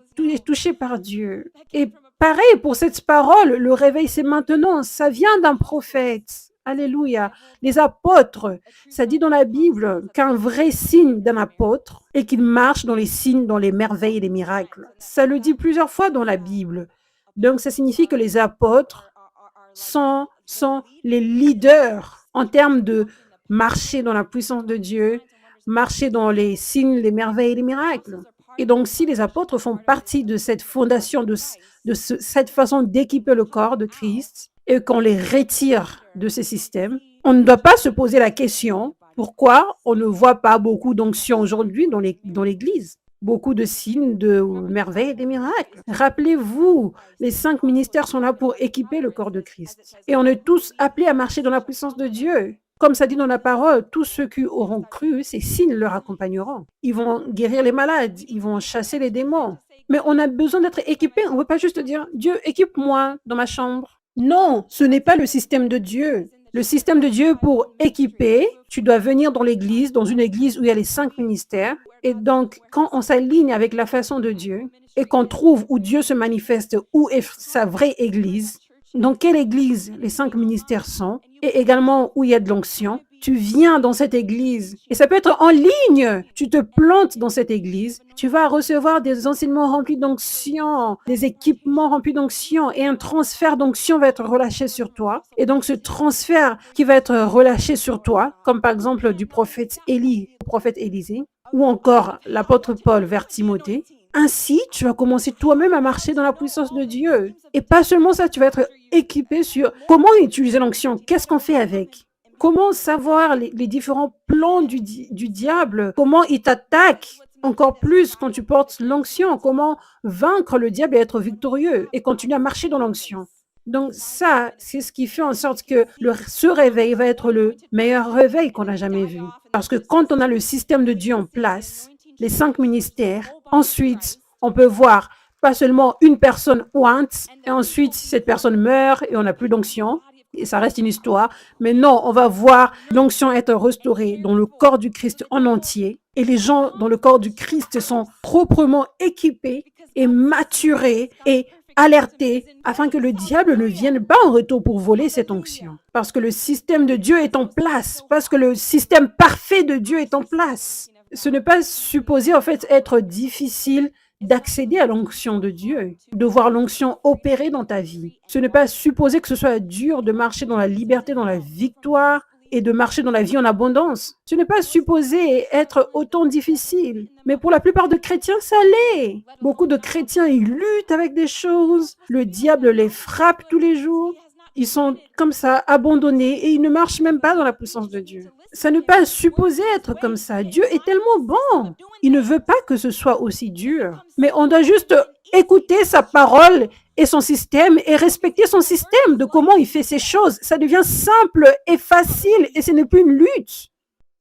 touchées par Dieu. Et pareil pour cette parole, le réveil c'est maintenant, ça vient d'un prophète. Alléluia. Les apôtres, ça dit dans la Bible qu'un vrai signe d'un apôtre est qu'il marche dans les signes, dans les merveilles et les miracles. Ça le dit plusieurs fois dans la Bible. Donc ça signifie que les apôtres sont les leaders en termes de marcher dans la puissance de Dieu, marcher dans les signes, les merveilles et les miracles. Et donc, si les apôtres font partie de cette fondation, cette façon d'équiper le corps de Christ, et qu'on les retire de ces systèmes, on ne doit pas se poser la question pourquoi on ne voit pas beaucoup d'onction aujourd'hui dans l'Église, beaucoup de signes, de merveilles et des miracles. Rappelez-vous, les 5 ministères sont là pour équiper le corps de Christ. Et on est tous appelés à marcher dans la puissance de Dieu. Comme ça dit dans la parole, tous ceux qui auront cru, ces signes leur accompagneront. Ils vont guérir les malades, ils vont chasser les démons. Mais on a besoin d'être équipés. On ne veut pas juste dire, Dieu, équipe-moi dans ma chambre. Non, ce n'est pas le système de Dieu. Le système de Dieu pour équiper, tu dois venir dans l'église, dans une église où il y a les 5 ministères. Et donc, quand on s'aligne avec la façon de Dieu et qu'on trouve où Dieu se manifeste, où est sa vraie église, dans quelle église les 5 ministères sont, et également où il y a de l'onction, tu viens dans cette église. Et ça peut être en ligne. Tu te plantes dans cette église. Tu vas recevoir des enseignements remplis d'onction, des équipements remplis d'onction, et un transfert d'onction va être relâché sur toi. Et donc, ce transfert qui va être relâché sur toi, comme par exemple du prophète Élie au prophète Élisée, ou encore l'apôtre Paul vers Timothée, ainsi, tu vas commencer toi-même à marcher dans la puissance de Dieu. Et pas seulement ça, tu vas être équipé sur comment utiliser l'onction, qu'est-ce qu'on fait avec. Comment savoir les différents plans du diable, comment il t'attaque encore plus quand tu portes l'onction, comment vaincre le diable et être victorieux et continuer à marcher dans l'onction. Donc ça, c'est ce qui fait en sorte que ce réveil va être le meilleur réveil qu'on a jamais vu. Parce que quand on a le système de Dieu en place, les 5 ministères, ensuite, on peut voir pas seulement une personne ointe, et ensuite, cette personne meurt et on n'a plus d'onction, et ça reste une histoire. Mais non, on va voir l'onction être restaurée dans le corps du Christ en entier, et les gens dans le corps du Christ sont proprement équipés et maturés et alertés afin que le diable ne vienne pas en retour pour voler cette onction. Parce que le système de Dieu est en place, parce que le système parfait de Dieu est en place. Ce n'est pas supposé en fait être difficile d'accéder à l'onction de Dieu, de voir l'onction opérer dans ta vie. Ce n'est pas supposé que ce soit dur de marcher dans la liberté, dans la victoire et de marcher dans la vie en abondance. Ce n'est pas supposé être autant difficile. Mais pour la plupart de chrétiens, ça l'est. Beaucoup de chrétiens, ils luttent avec des choses. Le diable les frappe tous les jours. Ils sont comme ça, abandonnés, et ils ne marchent même pas dans la puissance de Dieu. Ça n'est pas supposé être comme ça. Dieu est tellement bon. Il ne veut pas que ce soit aussi dur. Mais on doit juste écouter sa parole et son système et respecter son système de comment il fait ces choses. Ça devient simple et facile et ce n'est plus une lutte.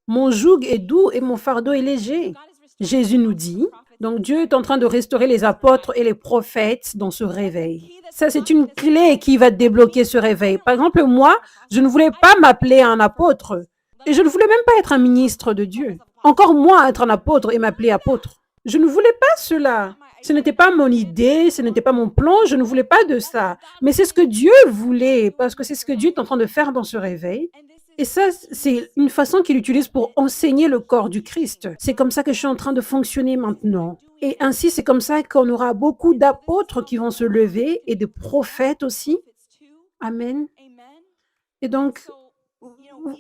Mon joug est doux et mon fardeau est léger. Jésus nous dit, donc Dieu est en train de restaurer les apôtres et les prophètes dans ce réveil. Ça, c'est une clé qui va débloquer ce réveil. Par exemple, moi, je ne voulais pas m'appeler un apôtre. Et je ne voulais même pas être un ministre de Dieu. Encore moins être un apôtre et m'appeler apôtre. Je ne voulais pas cela. Ce n'était pas mon idée, ce n'était pas mon plan, je ne voulais pas de ça. Mais c'est ce que Dieu voulait, parce que c'est ce que Dieu est en train de faire dans ce réveil. Et ça, c'est une façon qu'il utilise pour enseigner le corps du Christ. C'est comme ça que je suis en train de fonctionner maintenant. Et ainsi, c'est comme ça qu'on aura beaucoup d'apôtres qui vont se lever et de prophètes aussi. Amen. Et donc,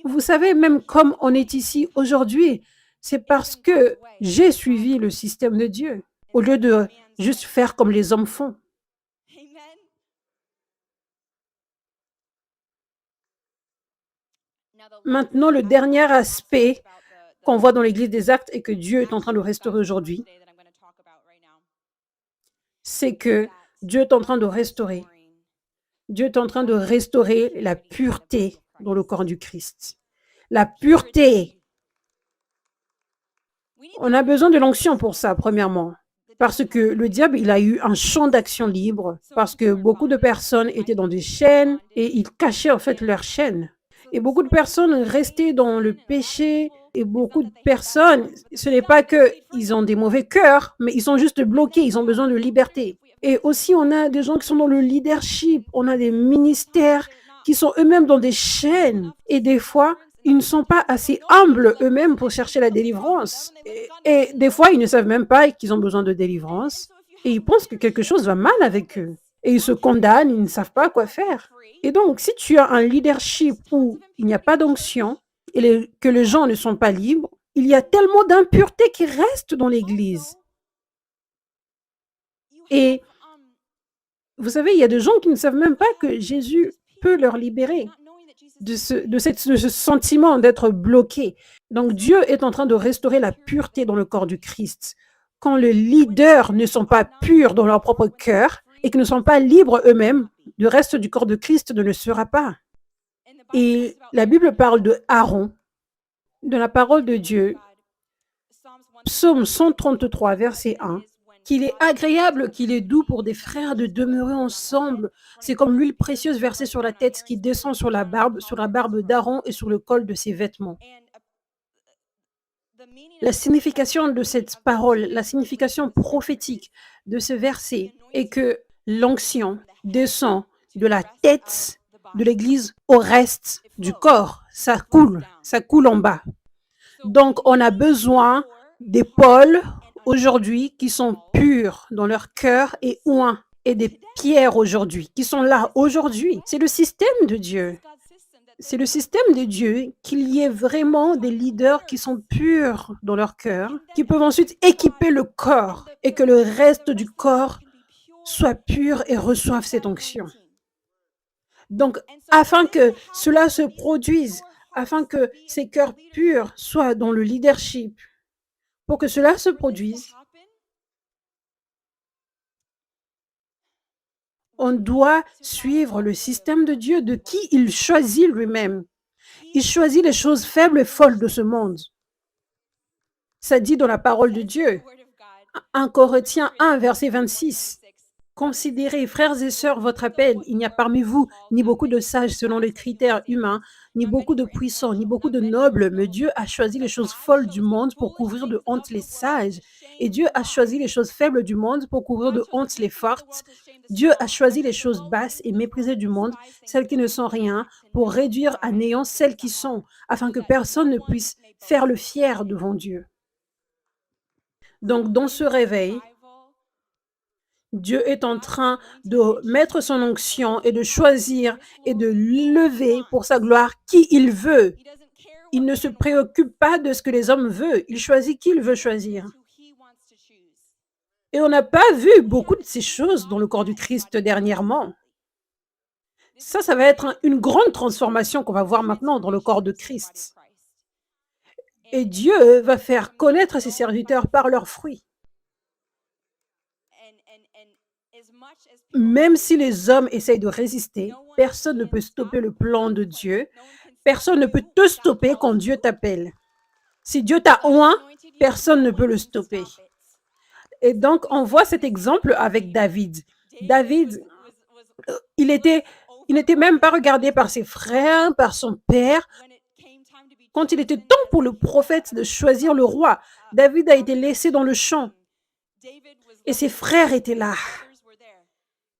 vous savez, même comme on est ici aujourd'hui, c'est parce que j'ai suivi le système de Dieu, au lieu de juste faire comme les hommes font. Maintenant, le dernier aspect qu'on voit dans l'Église des Actes et que Dieu est en train de restaurer aujourd'hui, c'est que Dieu est en train de restaurer. Dieu est en train de restaurer la pureté dans le corps du Christ. La pureté. On a besoin de l'onction pour ça, premièrement. Parce que le diable, il a eu un champ d'action libre, parce que beaucoup de personnes étaient dans des chaînes et ils cachaient en fait leurs chaînes. Et beaucoup de personnes restaient dans le péché et beaucoup de personnes, ce n'est pas qu'ils ont des mauvais cœurs, mais ils sont juste bloqués, ils ont besoin de liberté. Et aussi, on a des gens qui sont dans le leadership, on a des ministères qui sont eux-mêmes dans des chaînes. Et des fois, ils ne sont pas assez humbles eux-mêmes pour chercher la délivrance. Et des fois, ils ne savent même pas qu'ils ont besoin de délivrance. Et ils pensent que quelque chose va mal avec eux. Et ils se condamnent, ils ne savent pas quoi faire. Et donc, si tu as un leadership où il n'y a pas d'onction et que les gens ne sont pas libres, il y a tellement d'impureté qui reste dans l'Église. Et vous savez, il y a des gens qui ne savent même pas que Jésus peut leur libérer de ce sentiment d'être bloqué. Donc, Dieu est en train de restaurer la pureté dans le corps du Christ. Quand les leaders ne sont pas purs dans leur propre cœur et qu'ils ne sont pas libres eux-mêmes, le reste du corps de Christ ne le sera pas. Et la Bible parle de Aaron, de la parole de Dieu. Psaume 133, verset 1. Qu'il est agréable, qu'il est doux pour des frères de demeurer ensemble. C'est comme l'huile précieuse versée sur la tête qui descend sur la barbe d'Aaron et sur le col de ses vêtements. La signification de cette parole, la signification prophétique de ce verset est que l'onction descend de la tête de l'Église au reste du corps. Ça coule en bas. Donc, on a besoin d'épaules aujourd'hui qui sont pures dans leur cœur et oints, et des pierres aujourd'hui qui sont là aujourd'hui. C'est le système de Dieu. C'est le système de Dieu qu'il y ait vraiment des leaders qui sont purs dans leur cœur, qui peuvent ensuite équiper le corps et que le reste du corps soit pur et reçoive cette onction. Donc, afin que cela se produise, afin que ces cœurs purs soient dans le leadership, pour que cela se produise, on doit suivre le système de Dieu, de qui il choisit lui-même. Il choisit les choses faibles et folles de ce monde. Ça dit dans la parole de Dieu. 1 Corinthiens 1, verset 26. Considérez, frères et sœurs, votre appel. Il n'y a parmi vous ni beaucoup de sages selon les critères humains, ni beaucoup de puissants, ni beaucoup de nobles, mais Dieu a choisi les choses folles du monde pour couvrir de honte les sages. Et Dieu a choisi les choses faibles du monde pour couvrir de honte les fortes. Dieu a choisi les choses basses et méprisées du monde, celles qui ne sont rien, pour réduire à néant celles qui sont, afin que personne ne puisse faire le fier devant Dieu. Donc, dans ce réveil, Dieu est en train de mettre son onction et de choisir et de lever pour sa gloire qui il veut. Il ne se préoccupe pas de ce que les hommes veulent. Il choisit qui il veut choisir. Et on n'a pas vu beaucoup de ces choses dans le corps du Christ dernièrement. Ça va être une grande transformation qu'on va voir maintenant dans le corps de Christ. Et Dieu va faire connaître à ses serviteurs par leurs fruits. Même si les hommes essayent de résister, personne ne peut stopper le plan de Dieu. Personne ne peut te stopper quand Dieu t'appelle. Si Dieu t'a oint, personne ne peut le stopper. Et donc, on voit cet exemple avec David. David, il n'était même pas regardé par ses frères, par son père. Quand il était temps pour le prophète de choisir le roi, David a été laissé dans le champ et ses frères étaient là.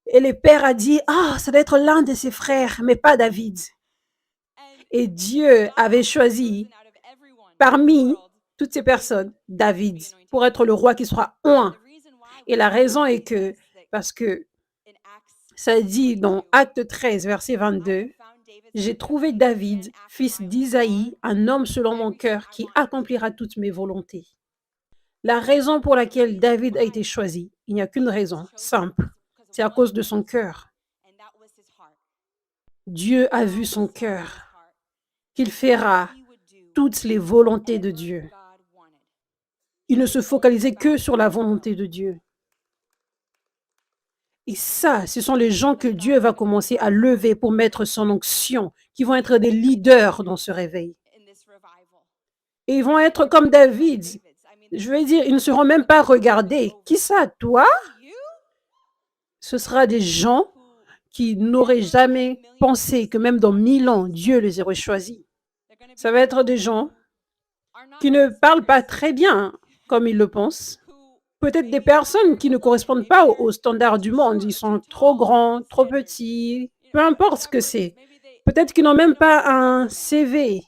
Et le père a dit, ah, ça doit être l'un de ses frères, mais pas David. Et Dieu avait choisi parmi toutes ces personnes David pour être le roi qui sera oint. Et la raison est que, parce que ça dit dans Acte 13, verset 22, j'ai trouvé David, fils d'Isaïe, un homme selon mon cœur qui accomplira toutes mes volontés. La raison pour laquelle David a été choisi, il n'y a qu'une raison simple, c'est à cause de son cœur. Dieu a vu son cœur, qu'il fera toutes les volontés de Dieu. Il ne se focalisait que sur la volonté de Dieu. Et ça, ce sont les gens que Dieu va commencer à lever pour mettre son onction, qui vont être des leaders dans ce réveil. Et ils vont être comme David. Je veux dire, ils ne seront même pas regardés. Qui ça, toi? Ce sera des gens qui n'auraient jamais pensé que même dans 1000 ans, Dieu les aurait choisis. Ça va être des gens qui ne parlent pas très bien comme ils le pensent. Peut-être des personnes qui ne correspondent pas aux standards du monde. Ils sont trop grands, trop petits, peu importe ce que c'est. Peut-être qu'ils n'ont même pas un CV.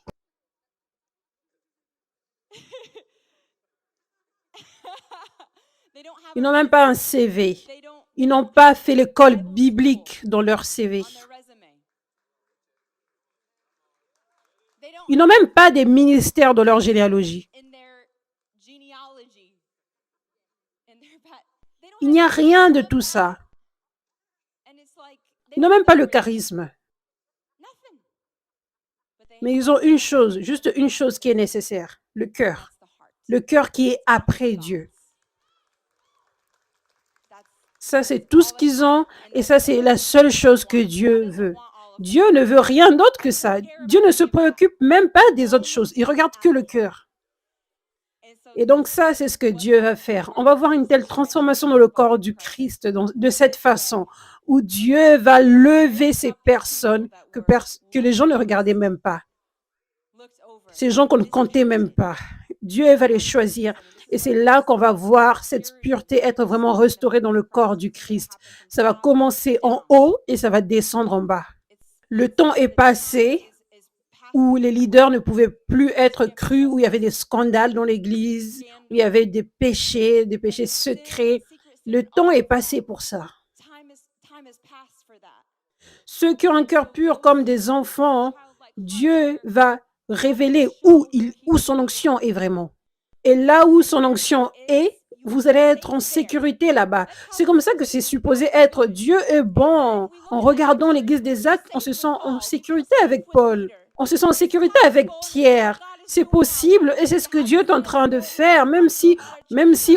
Ils n'ont même pas un CV. Ils n'ont pas fait l'école biblique dans leur CV. Ils n'ont même pas des ministères dans leur généalogie. Il n'y a rien de tout ça. Ils n'ont même pas le charisme. Mais ils ont une chose, juste une chose qui est nécessaire, le cœur. Le cœur qui est après Dieu. Ça, c'est tout ce qu'ils ont et ça, c'est la seule chose que Dieu veut. Dieu ne veut rien d'autre que ça. Dieu ne se préoccupe même pas des autres choses. Il regarde que le cœur. Et donc ça, c'est ce que Dieu va faire. On va voir une telle transformation dans le corps du Christ de cette façon, où Dieu va lever ces personnes que les gens ne regardaient même pas. Ces gens qu'on ne comptait même pas. Dieu va les choisir. Et c'est là qu'on va voir cette pureté être vraiment restaurée dans le corps du Christ. Ça va commencer en haut et ça va descendre en bas. Le temps est passé où les leaders ne pouvaient plus être crus, où il y avait des scandales dans l'Église, où il y avait des péchés secrets. Le temps est passé pour ça. Ceux qui ont un cœur pur comme des enfants, Dieu va révéler où son onction est vraiment. Et là où son onction est, vous allez être en sécurité là-bas. C'est comme ça que c'est supposé être. Dieu est bon. En regardant l'église des Actes, on se sent en sécurité avec Paul. On se sent en sécurité avec Pierre. C'est possible et c'est ce que Dieu est en train de faire, même si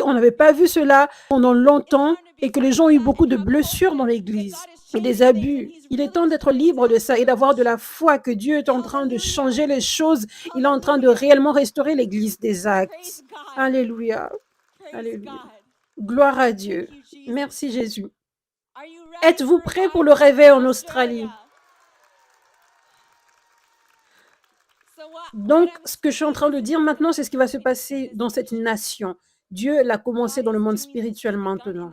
on n'avait pas vu cela pendant longtemps et que les gens ont eu beaucoup de blessures dans l'église et des abus. Il est temps d'être libre de ça et d'avoir de la foi que Dieu est en train de changer les choses. Il est en train de réellement restaurer l'église des Actes. Alléluia. Alléluia. Gloire à Dieu. Merci Jésus. Êtes-vous prêts pour le réveil en Australie? Donc, ce que je suis en train de dire maintenant, c'est ce qui va se passer dans cette nation. Dieu l'a commencé dans le monde spirituel maintenant.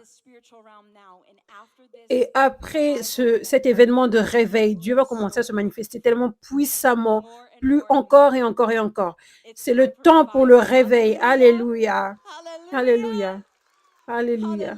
Et après cet événement de réveil, Dieu va commencer à se manifester tellement puissamment, plus encore et encore et encore. C'est le temps pour le réveil. Alléluia. Alléluia. Alléluia.